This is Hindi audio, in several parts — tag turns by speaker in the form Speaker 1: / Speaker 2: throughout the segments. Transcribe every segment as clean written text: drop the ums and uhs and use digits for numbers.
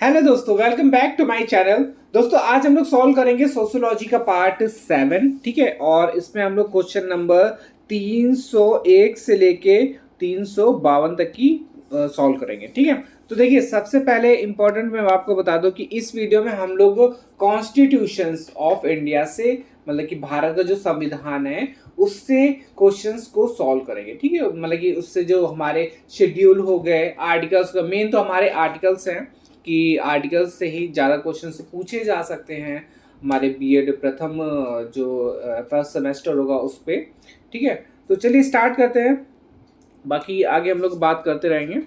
Speaker 1: हेलो दोस्तों, welcome back to my channel. दोस्तों आज हम लोग सॉल्व करेंगे सोशियोलॉजी का पार्ट 7, ठीक है। और इसमें हम लोग क्वेश्चन नंबर 301 से लेके 352 तक की सॉल्व करेंगे, ठीक है। तो देखिए, सबसे पहले इंपॉर्टेंट मैं आपको बता दूं कि इस वीडियो में हम लोग कॉन्स्टिट्यूशंस ऑफ इंडिया से, मतलब कि भारत का जो संविधान है उससे क्वेश्चंस को सॉल्व करेंगे, ठीक है। मतलब कि उससे जो हमारे शेड्यूल हो गए, आर्टिकल्स का मेन तो हमारे आर्टिकल्स हैं कि आर्टिकल्स से ही ज़्यादा क्वेश्चन से पूछे जा सकते हैं हमारे बीएड प्रथम जो फर्स्ट सेमेस्टर होगा उस पर, ठीक है। तो चलिए स्टार्ट करते हैं, बाकी आगे हम लोग बात करते रहेंगे।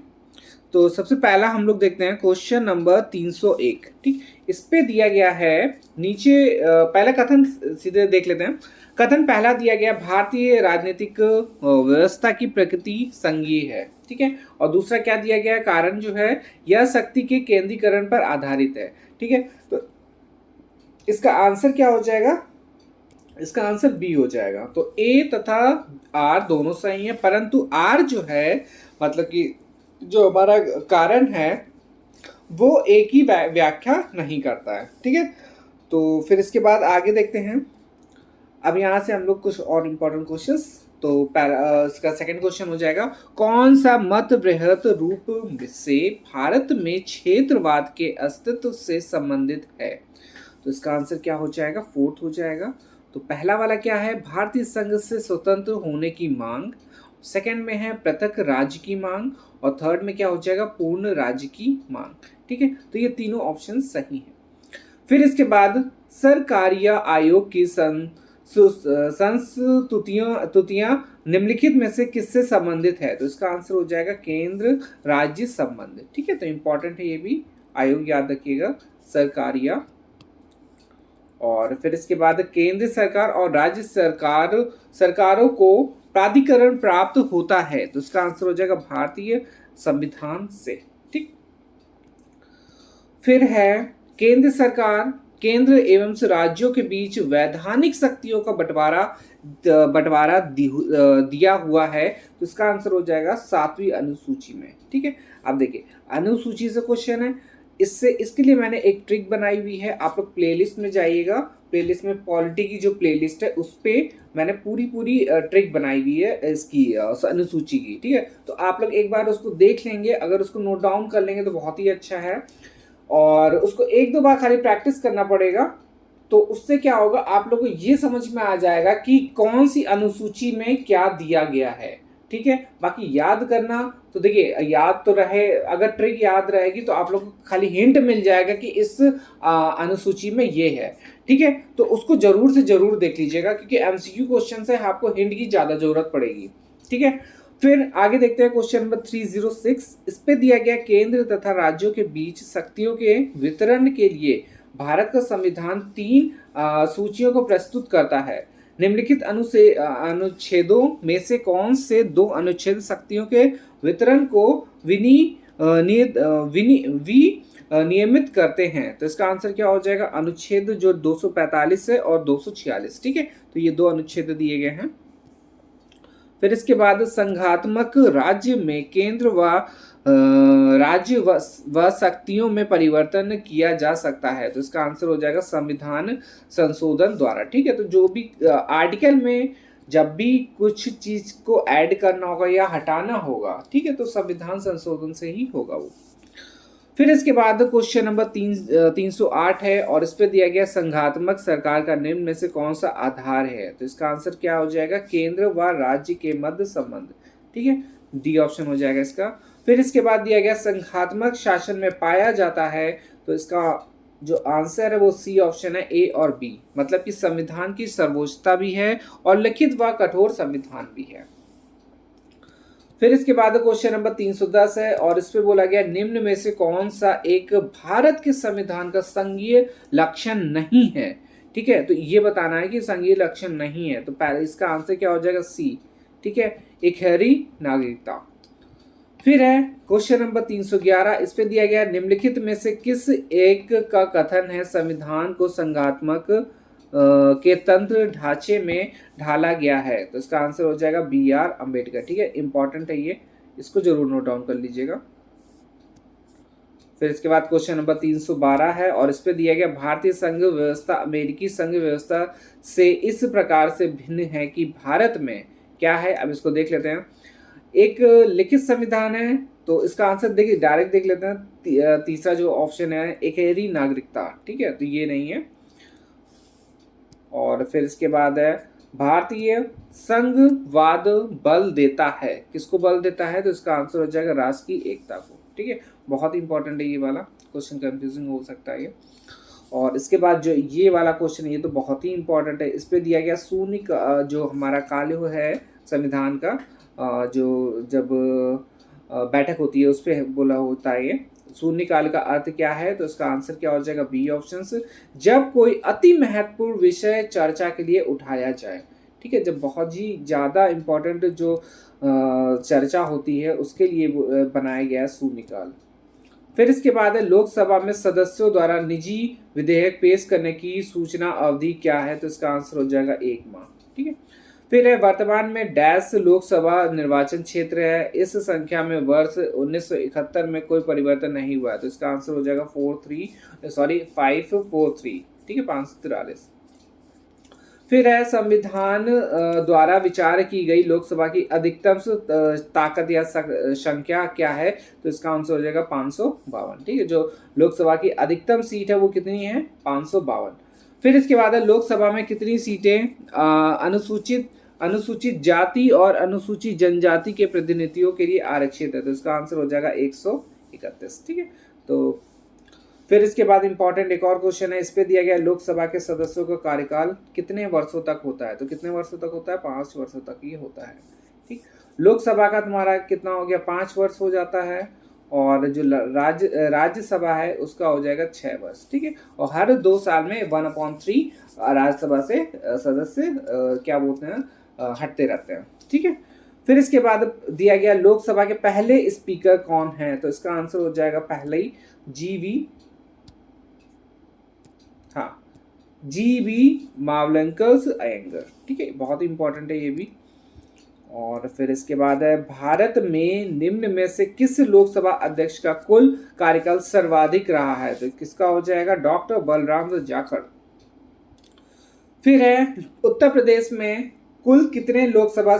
Speaker 1: तो सबसे पहला हम लोग देखते हैं क्वेश्चन नंबर 301, ठीक। इस पे दिया गया है नीचे, पहला कथन सीधे देख लेते हैं। कथन पहला दिया गया, भारतीय राजनीतिक व्यवस्था की प्रकृति संघीय है, ठीक है। और दूसरा क्या दिया गया, कारण जो है यह शक्ति के केंद्रीकरण पर आधारित है, ठीक है। तो इसका आंसर क्या हो जाएगा, इसका आंसर बी हो जाएगा। तो ए तथा आर दोनों सही है, परंतु आर जो है, मतलब कि जो हमारा कारण है वो एक ही व्याख्या नहीं करता है, ठीक है। तो फिर इसके बाद आगे देखते हैं। अब यहाँ से हम लोग कुछ और इम्पोर्टेंट क्वेश्चंस, तो इसका सेकंड क्वेश्चन हो जाएगा, कौन सा मत बृहत रूप से भारत में क्षेत्रवाद के अस्तित्व से संबंधित है। तो इसका आंसर क्या हो जाएगा, फोर्थ हो जाएगा। तो पहला वाला क्या है, भारतीय संघ से स्वतंत्र होने की मांग। सेकंड में है पृथक राज्य की मांग, और थर्ड में क्या हो जाएगा, पूर्ण राज्य की मांग, ठीक है। तो ये तीनों ऑप्शन सही हैं। फिर इसके बाद सरकारीय आयोग की संस्तुतियां निम्नलिखित में से किससे संबंधित है। तो इसका आंसर हो जाएगा केंद्र राज्य संबंध, ठीक है। तो इंपॉर्टेंट है ये भी, आयोग याद रखिएगा, सरकारीय। और फिर इसके बाद केंद्र सरकार और राज्य सरकारों को प्राधिकरण प्राप्त होता है। तो इसका आंसर हो जाएगा भारतीय संविधान से, ठीक। फिर है केंद्र सरकार, केंद्र एवं राज्यों के बीच वैधानिक शक्तियों का बंटवारा दिया हुआ है। तो इसका आंसर हो जाएगा 7वीं अनुसूची में, ठीक है। अब देखिए, अनुसूची से क्वेश्चन है, इससे इसके लिए मैंने एक ट्रिक बनाई हुई है। आप लोग प्लेलिस्ट में जाइएगा, प्लेलिस्ट में पॉलिटी की जो प्लेलिस्ट है उस पे मैंने पूरी ट्रिक बनाई हुई है इसकी अनुसूची की, ठीक है। तो आप लोग एक बार उसको देख लेंगे, अगर उसको नोट डाउन कर लेंगे तो बहुत ही अच्छा है, और उसको एक दो बार खाली प्रैक्टिस करना पड़ेगा। तो उससे क्या होगा, आप लोगों को ये समझ में आ जाएगा कि कौन सी अनुसूची में क्या दिया गया है, ठीक है। बाकी याद करना, तो देखिए याद तो रहे, अगर ट्रिक याद रहेगी तो आप लोग को खाली हिंट मिल जाएगा कि इस अनुसूची में ये है, ठीक है। तो उसको जरूर से जरूर देख लीजिएगा, क्योंकि एमसीक्यू क्वेश्चन है, आपको हिंट की ज्यादा जरूरत पड़ेगी, ठीक है। फिर आगे देखते हैं क्वेश्चन नंबर 306। इस पे दिया गया, केंद्र तथा राज्यों के बीच शक्तियों के वितरण के लिए भारत का संविधान 3 सूचियों को प्रस्तुत करता है। निम्नलिखित अनुच्छेदों में से कौन से 2 अनुच्छेद शक्तियों के वितरण को नियमित करते हैं। तो इसका आंसर क्या हो जाएगा, अनुच्छेद जो 245 है और 246, ठीक है। तो ये 2 अनुच्छेद दिए गए हैं। फिर इसके बाद संघात्मक राज्य में केंद्र व राज्य व शक्तियों में परिवर्तन किया जा सकता है। तो इसका आंसर हो जाएगा संविधान संशोधन द्वारा, ठीक है। तो जो भी आर्टिकल में जब भी कुछ चीज को ऐड करना होगा या हटाना होगा, ठीक है, तो संविधान संशोधन से ही होगा वो। फिर इसके बाद क्वेश्चन नंबर 308 है, और इस पे दिया गया, संघात्मक सरकार का निम्न में से कौन सा आधार है। तो इसका आंसर क्या हो जाएगा, केंद्र व राज्य के मध्य संबंध, ठीक है। डी ऑप्शन हो जाएगा इसका। फिर इसके बाद दिया गया, संघात्मक शासन में पाया जाता है। तो इसका जो आंसर है वो सी ऑप्शन है, ए और बी, मतलब कि संविधान की सर्वोच्चता भी है और लिखित व कठोर संविधान भी है। फिर इसके बाद क्वेश्चन नंबर 310 है, और इस पे बोला गया, निम्न में से कौन सा एक भारत के संविधान का संघीय लक्षण नहीं है, ठीक है। तो ये बताना है कि संघीय लक्षण नहीं है। तो पहले इसका आंसर क्या हो जाएगा, सी, ठीक है, इकहरी नागरिकता। फिर है क्वेश्चन नंबर 311। इस पे दिया गया, निम्नलिखित में से किस एक का कथन है संविधान को संघात्मक के तंत्र ढांचे में ढाला गया है। तो इसका आंसर हो जाएगा बी आर अम्बेडकर, ठीक है। इंपॉर्टेंट है ये, इसको जरूर नोट डाउन कर लीजिएगा। फिर इसके बाद क्वेश्चन नंबर 312 है और इस पे दिया गया भारतीय संघ व्यवस्था अमेरिकी संघ व्यवस्था से इस प्रकार से भिन्न है कि भारत में क्या है। अब इसको देख लेते हैं। एक लिखित संविधान है, तो इसका आंसर देखिए डायरेक्ट देख लेते हैं। तीसरा जो ऑप्शन है एकेरी नागरिकता, ठीक है, तो ये नहीं है। और फिर इसके बाद है भारतीय संघवाद बल देता है, किसको बल देता है, तो इसका आंसर हो जाएगा राष्ट्र की एकता को, ठीक है। बहुत इंपॉर्टेंट है ये वाला क्वेश्चन, कंफ्यूजिंग हो सकता है ये। और इसके बाद जो ये वाला क्वेश्चन है ये तो बहुत ही इंपॉर्टेंट है। इस पे दिया गया शून्य जो हमारा काल है संविधान का, जो जब बैठक होती है उस पर बोला होता है ये। शून्यकाल का अर्थ क्या है, तो इसका आंसर क्या हो जाएगा, बी ऑप्शन। जब कोई अति महत्वपूर्ण विषय चर्चा के लिए उठाया जाए, ठीक है, जब बहुत ही ज़्यादा इम्पोर्टेंट जो चर्चा होती है उसके लिए बनाया गया शून्यकाल। फिर इसके बाद है लोकसभा में सदस्यों द्वारा निजी विधेयक पेश करने की सूचना अवधि क्या है, तो इसका आंसर हो जाएगा 1 माह, ठीक है। फिर है वर्तमान में डैश लोकसभा निर्वाचन क्षेत्र है, इस संख्या में वर्ष 1971 में कोई परिवर्तन नहीं हुआ है, तो इसका आंसर हो जाएगा 543, ठीक है, 543। फिर है संविधान द्वारा विचार की गई लोकसभा की अधिकतम ताकत या संख्या क्या है, तो इसका आंसर हो जाएगा 552, ठीक है। जो लोकसभा की अधिकतम सीट है वो कितनी है, 552। फिर इसके बाद है लोकसभा में कितनी सीटें अनुसूचित जाति और अनुसूचित जनजाति के प्रतिनिधियों के लिए आरक्षित है, तो इसका आंसर हो जाएगा 131, ठीक है। तो फिर इसके बाद इंपॉर्टेंट एक और क्वेश्चन है, इस पे दिया गया लोकसभा के सदस्यों का कार्यकाल कितने वर्षों तक होता है, तो कितने वर्षों तक होता है, 5 वर्षों तक ही होता है, ठीक। लोकसभा का तुम्हारा कितना हो गया, 5 वर्ष हो जाता है, और जो राज्यसभा है उसका हो जाएगा 6 वर्ष, ठीक है। और हर 2 साल में 1/3 राज्यसभा से सदस्य क्या बोलते हैं हटते रहते हैं, ठीक है। फिर इसके बाद दिया गया लोकसभा के पहले स्पीकर कौन है, तो इसका आंसर हो जाएगा पहले ही जी.वी. मावलंकर अयंगर, ठीक है, बहुत इंपॉर्टेंट है ये भी। और फिर इसके बाद है भारत में निम्न में से किस लोकसभा अध्यक्ष का कुल कार्यकाल सर्वाधिक रहा है, तो किसका हो जाएगा, डॉक्टर बलराम जाखड़। फिर है उत्तर प्रदेश में कुल कितने लोकसभा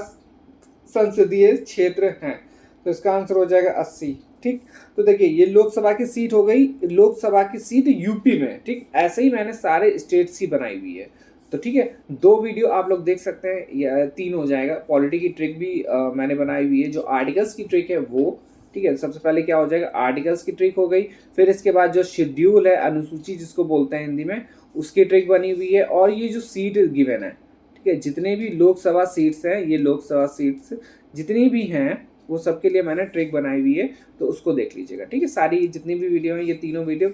Speaker 1: संसदीय क्षेत्र हैं, तो इसका आंसर हो जाएगा 80, ठीक। तो देखिए ये लोकसभा की सीट हो गई, लोकसभा की सीट यूपी में, ठीक। ऐसे ही मैंने सारे स्टेट्स ही बनाई हुई है, तो ठीक है 2 वीडियो आप लोग देख सकते हैं, या 3 हो जाएगा। पॉलिटी की ट्रिक भी मैंने बनाई हुई है, जो आर्टिकल्स की ट्रिक है वो, ठीक है। सबसे पहले क्या हो जाएगा, आर्टिकल्स की ट्रिक हो गई। फिर इसके बाद जो शेड्यूल है, अनुसूची जिसको बोलते हैं हिंदी में, उसकी ट्रिक बनी हुई है। और ये जो सीट गिवन है, ठीक है, जितने भी लोकसभा सीट्स हैं, ये लोकसभा सीट्स जितनी भी हैं वो सबके लिए मैंने ट्रिक बनाई हुई है, तो उसको देख लीजिएगा, ठीक है। सारी जितनी भी वीडियो हैं ये तीनों वीडियो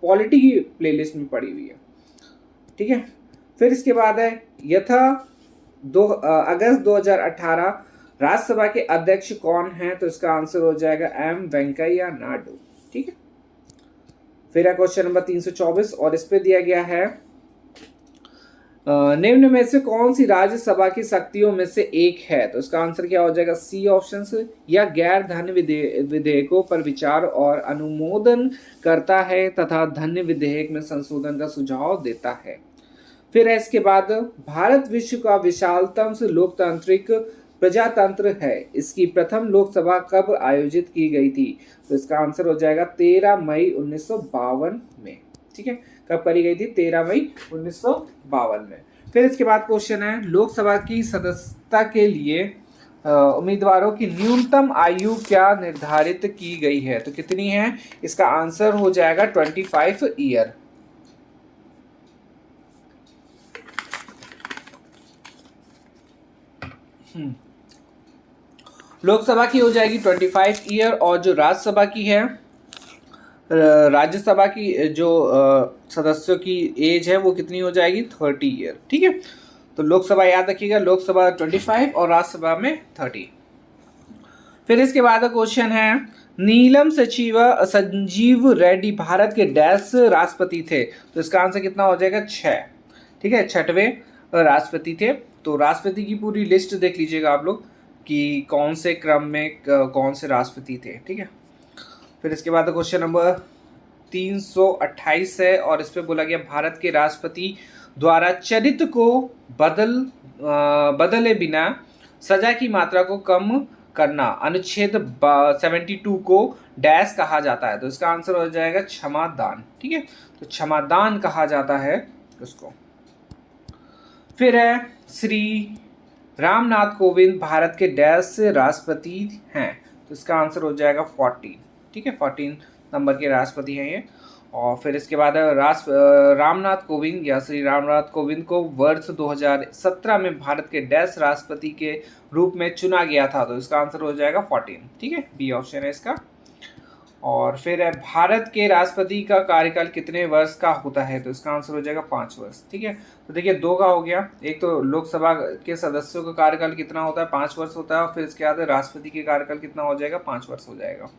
Speaker 1: पॉलिटी की प्लेलिस्ट में पड़ी हुई है, ठीक है। फिर इसके बाद है अगस्त 2018 राज्यसभा के अध्यक्ष कौन है, तो इसका आंसर हो जाएगा एम वेंकैया नायडू, ठीक है। फिर है क्वेश्चन नंबर 324 और इस पे दिया गया है निम्न में से कौन सी राज्यसभा की शक्तियों में से एक है, तो इसका आंसर क्या हो जाएगा, सी ऑप्शन। या गैर धन्य विधेयकों पर विचार और अनुमोदन करता है तथा धन्य विधेयक में संशोधन का सुझाव देता है। फिर है इसके बाद भारत विश्व का विशालतम लोकतांत्रिक प्रजातंत्र है, इसकी प्रथम लोकसभा कब आयोजित की गई थी, तो इसका आंसर हो जाएगा 13 मई 1952 में, ठीक है। कब करी गई थी, 13 मई 1952 में। फिर इसके बाद क्वेश्चन है लोकसभा की सदस्यता के लिए उम्मीदवारों की न्यूनतम आयु क्या निर्धारित की गई है, तो कितनी है, इसका आंसर हो जाएगा 25 ईयर। लोकसभा की हो जाएगी 25 ईयर, और जो राज्यसभा की है, राज्यसभा की जो सदस्यों की एज है वो कितनी हो जाएगी, 30 ईयर, ठीक है। तो लोकसभा याद रखिएगा, लोकसभा 25 और राज्यसभा में 30। फिर इसके बाद क्वेश्चन है नीलम संजीव रेड्डी भारत के डैश राष्ट्रपति थे, तो इसका आंसर कितना हो जाएगा, 6, ठीक है, 6वें राष्ट्रपति थे। तो राष्ट्रपति की पूरी लिस्ट देख लीजिएगा आप लोग कि कौन से क्रम में कौन से राष्ट्रपति थे, ठीक है। फिर इसके बाद क्वेश्चन नंबर 328 है और इस पे बोला गया भारत के राष्ट्रपति द्वारा चरित्र को बदले बिना सजा की मात्रा को कम करना अनुच्छेद 72 को डैश कहा जाता है। तो इसका आंसर हो जाएगा क्षमादान। ठीक है, तो क्षमादान कहा जाता है उसको। फिर है श्री रामनाथ कोविंद भारत के डैश से राष्ट्रपति हैं। तो इसका आंसर हो जाएगा 14। ठीक है, 14 नंबर के राष्ट्रपति हैं ये। और फिर इसके बाद रामनाथ कोविंद या श्री रामनाथ कोविंद को वर्ष 2017 में भारत के डैश राष्ट्रपति के रूप में चुना गया था। तो इसका आंसर हो जाएगा 14। ठीक है, बी ऑप्शन है इसका। और फिर है भारत के राष्ट्रपति का कार्यकाल कितने वर्ष का होता है। तो इसका आंसर हो जाएगा 5 वर्ष। ठीक है, तो देखिए 2 का हो गया। एक तो लोकसभा के सदस्यों का कार्यकाल कितना होता है, 5 वर्ष होता है। और फिर इसके बाद राष्ट्रपति के कार्यकाल कितना हो जाएगा, 5 वर्ष हो जाएगा।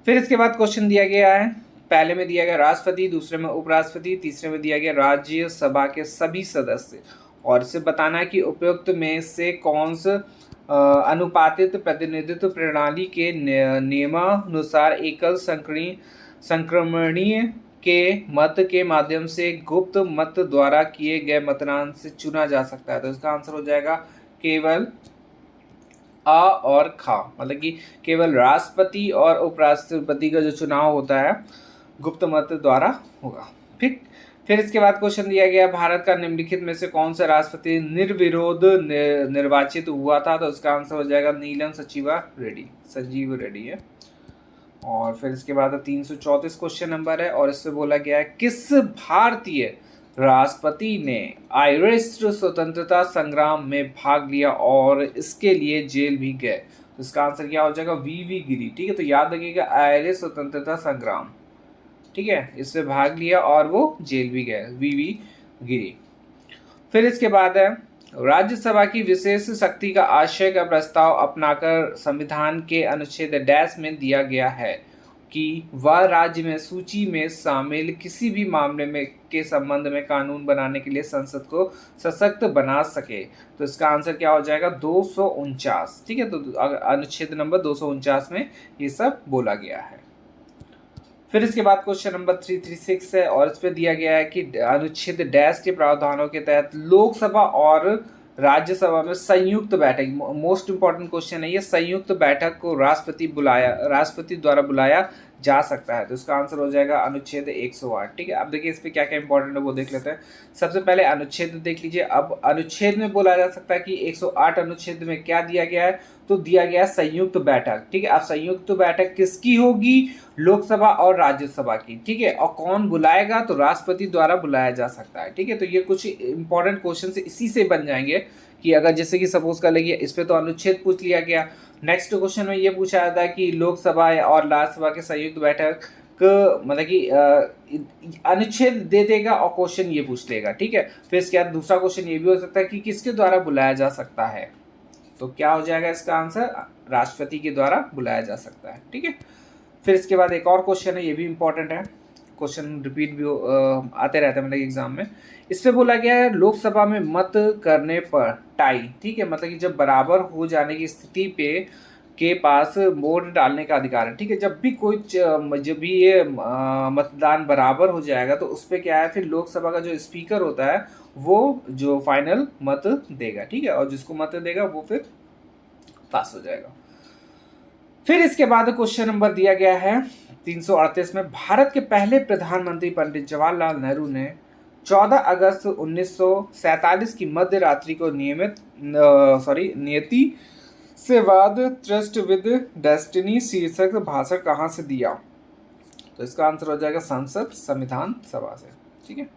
Speaker 1: फिर इसके बाद क्वेश्चन दिया गया है, पहले में दिया गया राष्ट्रपति, दूसरे में उपराष्ट्रपति, तीसरे में दिया गया राज्यसभा के सभी सदस्य। और इसे बताना है कि उपयुक्त में से कौन सा अनुपातित प्रतिनिधित्व प्रणाली के नियमानुसार एकल संक्रमणीय के मत के माध्यम से गुप्त मत द्वारा किए गए मतदान से चुना जा सकता है। तो इसका आंसर हो जाएगा केवल आ और खा, मतलब कि केवल राष्ट्रपति और उपराष्ट्रपति का जो चुनाव होता है गुप्त मत द्वारा होगा। फिर इसके बाद क्वेश्चन दिया गया भारत का निम्नलिखित में से कौन सा राष्ट्रपति निर्विरोध निर्वाचित हुआ था। तो इसका आंसर हो जाएगा नीलम संजीव रेड्डी है। और फिर इसके बाद 334 क्वेश्चन नंबर है और इसमें बोला गया है किस भारतीय राष्ट्रपति ने आयरिश स्वतंत्रता संग्राम में भाग लिया और इसके लिए जेल भी गए। तो इसका आंसर क्या हो जाएगा, वी गिरी। ठीक है, तो याद रखिएगा आयरिश स्वतंत्रता संग्राम, ठीक है, इसमें भाग लिया और वो जेल भी गए, वी गिरी। फिर इसके बाद है राज्यसभा की विशेष शक्ति का आशय का प्रस्ताव अपनाकर संविधान के अनुच्छेद डैश में दिया गया है कि वह राज्य में सूची में शामिल किसी भी मामले में के संबंध में कानून बनाने के लिए संसद को सशक्त बना सके। तो इसका आंसर क्या हो जाएगा, 249। ठीक है, तो अनुच्छेद नंबर 249 में ये सब बोला गया है। फिर इसके बाद क्वेश्चन नंबर 336 है और इस पे दिया गया है कि अनुच्छेद डैश के प्रावधानों के तहत लोकसभा और राज्यसभा में संयुक्त बैठक, मोस्ट इंपॉर्टेंट क्वेश्चन है ये, संयुक्त बैठक को राष्ट्रपति द्वारा बुलाया जा सकता है। तो इसका आंसर हो जाएगा अनुच्छेद 108। ठीक है, अब देखिए इस पे क्या क्या इंपॉर्टेंट है वो देख लेते हैं। सबसे पहले अनुच्छेद देख लीजिए। अब अनुच्छेद में बोला जा सकता है कि 108 अनुच्छेद में क्या दिया गया है, तो दिया गया है संयुक्त बैठक। ठीक है, अब संयुक्त बैठक किसकी होगी, लोकसभा और राज्यसभा की। ठीक है, और कौन बुलाएगा, तो राष्ट्रपति द्वारा बुलाया जा सकता है। ठीक है, तो ये कुछ इंपॉर्टेंट क्वेश्चन से इसी से बन जाएंगे कि अगर जैसे कि सपोज कर लेंगे इस पे तो अनुच्छेद पूछ लिया गया। नेक्स्ट क्वेश्चन में ये पूछा जाता है कि लोकसभा और राज्यसभा के संयुक्त बैठक मतलब कि अनुच्छेद दे देगा और क्वेश्चन ये पूछ लेगा। ठीक है, फिर इसके बाद दूसरा क्वेश्चन ये भी हो सकता है कि किसके द्वारा बुलाया जा सकता है। तो क्या हो जाएगा इसका आंसर, राष्ट्रपति के द्वारा बुलाया जा सकता है। ठीक है, फिर इसके बाद एक और क्वेश्चन है, ये भी इंपॉर्टेंट है, क्वेश्चन रिपीट भी आते रहते हैं मतलब एग्जाम में। इस पे बोला गया है लोकसभा में मत करने पर टाई। ठीक है, मतलब कि जब बराबर हो जाने की स्थिति पे के पास वोट डालने का अधिकार है। ठीक है, जब भी ये मतदान बराबर हो जाएगा तो उस पर क्या है, फिर लोकसभा का जो स्पीकर होता है वो जो फाइनल मत देगा। ठीक है, और जिसको मत देगा वो फिर पास हो जाएगा। फिर इसके बाद क्वेश्चन नंबर दिया गया है 338 में भारत के पहले प्रधानमंत्री पंडित जवाहरलाल नेहरू ने 14 अगस्त 1947 की मध्य रात्रि को नियति से बाद ट्रस्ट विद डेस्टिनी शीर्षक भाषण कहाँ से दिया। तो इसका आंसर हो जाएगा संसद संविधान सभा से। ठीक है,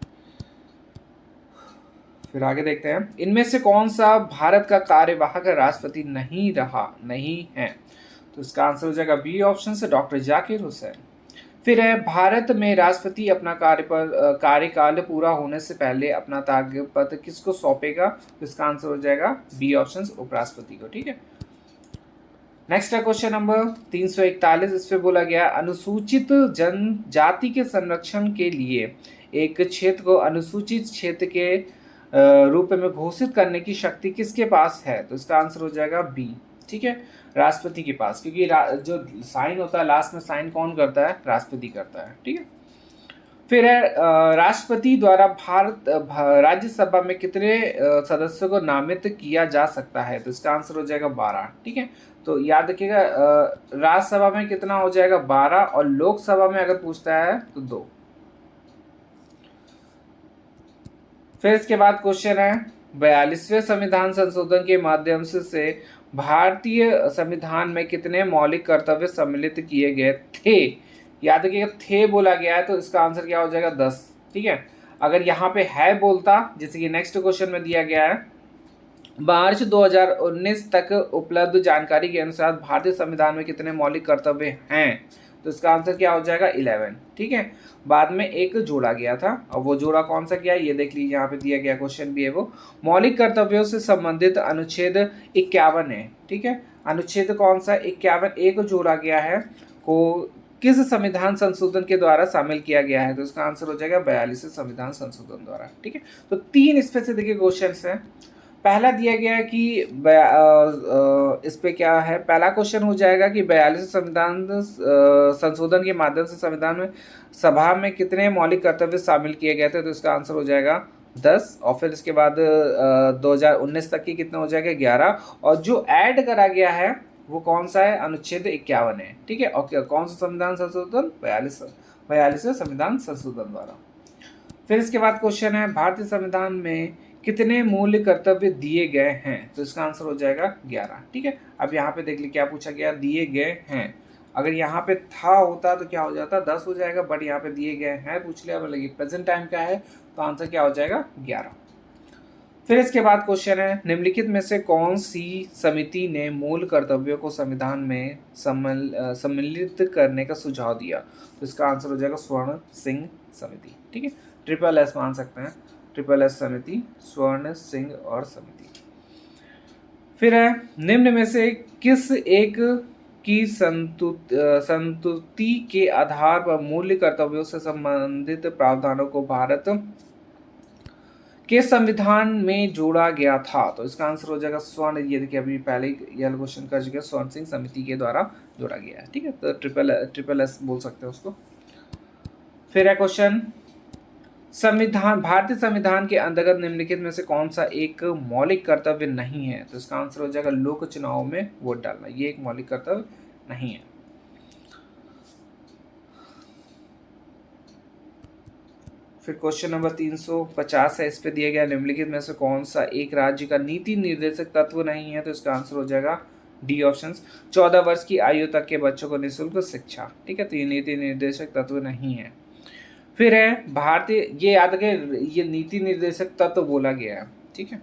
Speaker 1: फिर आगे देखते हैं इनमें से कौन सा भारत का कार्यवाहक राष्ट्रपति नहीं है। तो इसका आंसर हो जाएगा बी ऑप्शन से डॉक्टर जाकिर हुसैन। फिर है भारत में राष्ट्रपति अपना कार्यकाल पूरा होने से पहले अपना त्यागपत्र किसको सौंपेगा। तो इसका आंसर हो जाएगा बी ऑप्शन उपराष्ट्रपति को। ठीक है, नेक्स्ट है क्वेश्चन नंबर 341। इस पे बोला गया अनुसूचित जनजाति के संरक्षण के लिए एक क्षेत्र को अनुसूचित क्षेत्र के रूप में घोषित करने की शक्ति किसके पास है। तो इसका आंसर हो जाएगा बी। ठीक है, राष्ट्रपति के पास, क्योंकि जो साइन होता है लास्ट में, साइन कौन करता है, राष्ट्रपति करता है। ठीक है, फिर है राष्ट्रपति द्वारा राज्यसभा में कितने सदस्यों को नामित किया जा सकता है, तो इसका आंसर हो जाएगा 12। ठीक है, तो याद रखिएगा राज्यसभा में कितना हो जाएगा 12, और लोकसभा में अगर पूछता है तो 2। फिर इसके बाद क्वेश्चन है 42वें संविधान संशोधन के माध्यम से भारतीय संविधान में कितने मौलिक कर्तव्य सम्मिलित किए गए थे। याद रखिएगा थे बोला गया है, तो इसका आंसर क्या हो जाएगा 10। ठीक है, अगर यहाँ पे है बोलता, जैसे कि नेक्स्ट क्वेश्चन में दिया गया है, मार्च 2019 तक उपलब्ध जानकारी के अनुसार भारतीय संविधान में कितने मौलिक कर्तव्य हैं, तो इसका आंसर क्या हो जाएगा 11। ठीक है, बाद में एक जोड़ा गया था, और वो जोड़ा कौन सा गया ये देख लीजिए, यहाँ पे दिया गया क्वेश्चन भी है वो। मौलिक कर्तव्यों से संबंधित अनुच्छेद 51 है। ठीक है, अनुच्छेद कौन सा 51 एक जोड़ा गया है, को किस संविधान संशोधन के द्वारा शामिल किया गया है, तो इसका आंसर हो जाएगा 42वें संविधान संशोधन द्वारा। ठीक है, तो 3 इस पे से देखिए क्वेश्चन है। पहला दिया गया है कि इस पे क्या है, पहला क्वेश्चन हो जाएगा कि 42वें संविधान संशोधन के माध्यम से संविधान में सभा में कितने मौलिक कर्तव्य शामिल किए गए थे, तो इसका आंसर हो जाएगा 10। और फिर इसके बाद 2019 तक की कितना हो जाएगा 11, और जो ऐड करा गया है वो कौन सा है, अनुच्छेद 51 है। ठीक है, और कौन सा संविधान संशोधन, 42वें संविधान संशोधन द्वारा। फिर इसके बाद क्वेश्चन है भारतीय संविधान में कितने मूल कर्तव्य दिए गए हैं, तो इसका आंसर हो जाएगा 11। ठीक है, अब यहाँ पे देख लीजिए क्या पूछा गया, दिए गए हैं। अगर यहाँ पे था होता तो क्या हो जाता 10 हो जाएगा, बट यहाँ पे दिए गए हैं पूछ लिया, मतलब प्रेजेंट टाइम क्या है, तो आंसर क्या हो जाएगा 11। फिर इसके बाद क्वेश्चन है निम्नलिखित में से कौन सी समिति ने मूल कर्तव्यों को संविधान में सम्मिलित करने का सुझाव दिया, तो इसका आंसर हो जाएगा स्वर्ण सिंह समिति। ठीक है, ट्रिपल एस मान सकते हैं, ट्रिपल एस समिति, स्वर्ण सिंह और समिति। फिर है निम्न में से किस एक की संतुति के आधार पर मूल्य कर्तव्यों से संबंधित प्रावधानों को भारत के संविधान में जोड़ा गया था, तो इसका आंसर हो जाएगा स्वर्ण, ये देखिए अभी पहले ही यह क्वेश्चन कर चुके, स्वर्ण सिंह समिति के द्वारा जोड़ा गया है। ठीक है, तो ट्रिपल एस बोल सकते हैं उसको। फिर है क्वेश्चन संविधान, भारतीय संविधान के अंतर्गत निम्नलिखित में से कौन सा एक मौलिक कर्तव्य नहीं है, तो इसका आंसर हो जाएगा लोक चुनाव में वोट डालना, ये एक मौलिक कर्तव्य नहीं है। फिर क्वेश्चन नंबर 350 है, इस पे दिया गया निम्नलिखित में से कौन सा एक राज्य का नीति निर्देशक तत्व नहीं है, तो इसका आंसर हो जाएगा डी ऑप्शन, 14 वर्ष की आयु तक के बच्चों को निःशुल्क शिक्षा। ठीक है, तो ये नीति निर्देशक तत्व नहीं है। फिर है भारतीय, ये याद रखें ये नीति निर्देशक तत्व बोला गया है। ठीक है,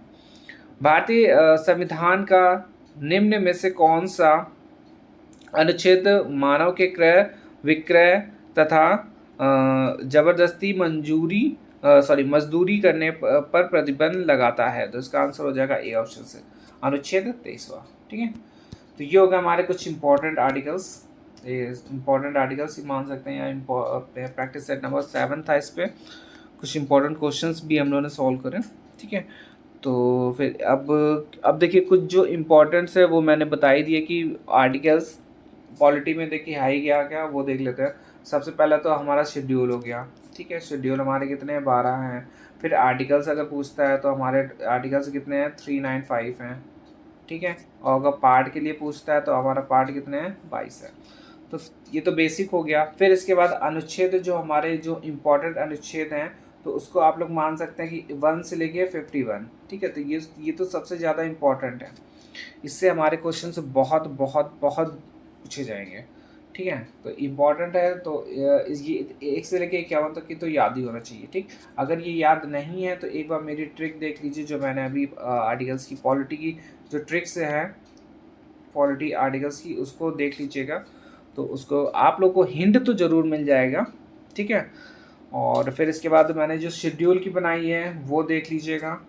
Speaker 1: भारतीय संविधान का निम्न में से कौन सा अनुच्छेद मानव के क्रय विक्रय तथा जबरदस्ती मजदूरी करने पर प्रतिबंध लगाता है, तो इसका आंसर हो जाएगा ए ऑप्शन से, अनुच्छेद 23वां। ठीक है, तो ये होगा हमारे कुछ इंपॉर्टेंट आर्टिकल्स, ही मान सकते हैं, या प्रैक्टिस सेट नंबर 7 था, इस पे कुछ इंपॉर्टेंट क्वेश्चंस भी हम लोगों ने सॉल्व करें। ठीक है, तो फिर अब देखिए कुछ जो इम्पोर्टेंट्स है वो मैंने बता ही दिए कि आर्टिकल्स पॉलिटी में देखिए हाई क्या वो देख लेते हैं। सबसे पहले तो हमारा शेड्यूल हो गया। ठीक है, शेड्यूल हमारे कितने हैं 12 हैं। फिर आर्टिकल्स अगर पूछता है तो हमारे आर्टिकल्स कितने हैं 395 हैं। ठीक है, और अगर पार्ट के लिए पूछता है तो हमारा पार्ट कितने हैं 22 है। तो ये तो बेसिक हो गया। फिर इसके बाद अनुच्छेद, जो हमारे जो इम्पोर्टेंट अनुच्छेद हैं तो उसको आप लोग मान सकते हैं कि 1 से लेके 51। ठीक है, तो ये तो सबसे ज़्यादा इम्पोर्टेंट है, इससे हमारे क्वेश्चन से बहुत बहुत बहुत पूछे जाएंगे। ठीक है, तो इम्पॉर्टेंट है, तो ये 1 से लेके 51 तक की तो याद ही होना चाहिए। ठीक, अगर ये याद नहीं है तो एक बार मेरी ट्रिक देख लीजिए, जो मैंने अभी आर्टिकल्स की पॉलिटी की जो ट्रिक्स हैं, पॉलिटी आर्टिकल्स की, उसको देख लीजिएगा, तो उसको आप लोग को हिंट तो ज़रूर मिल जाएगा। ठीक है, और फिर इसके बाद मैंने जो शेड्यूल की बनाई है वो देख लीजिएगा,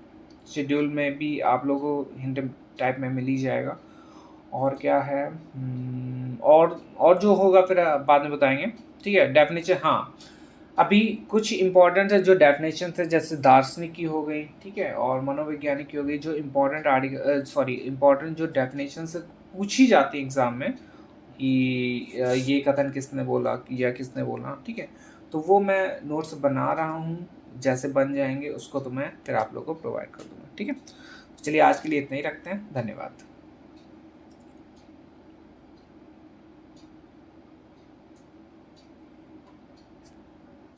Speaker 1: शेड्यूल में भी आप लोगों को हिंट टाइप में मिल ही जाएगा। और क्या है, और जो होगा फिर बाद में बताएंगे। ठीक है, डेफिनेशन, हाँ अभी कुछ इंपॉर्टेंट है जो डेफिनेशन है, जैसे दार्शनिक की हो गई। ठीक है, और मनोवैज्ञानिक की हो गई, जो इम्पोर्टेंट इंपॉर्टेंट जो डेफिनेशन पूछी जाती है एग्ज़ाम में कि ये कथन किसने बोला या किसने बोला, ठीक है। तो वो मैं नोट्स बना रहा हूँ, जैसे बन जाएंगे उसको तो मैं फिर आप लोगों को प्रोवाइड कर दूँगा, ठीक है। चलिए आज के लिए इतना ही रखते हैं, धन्यवाद।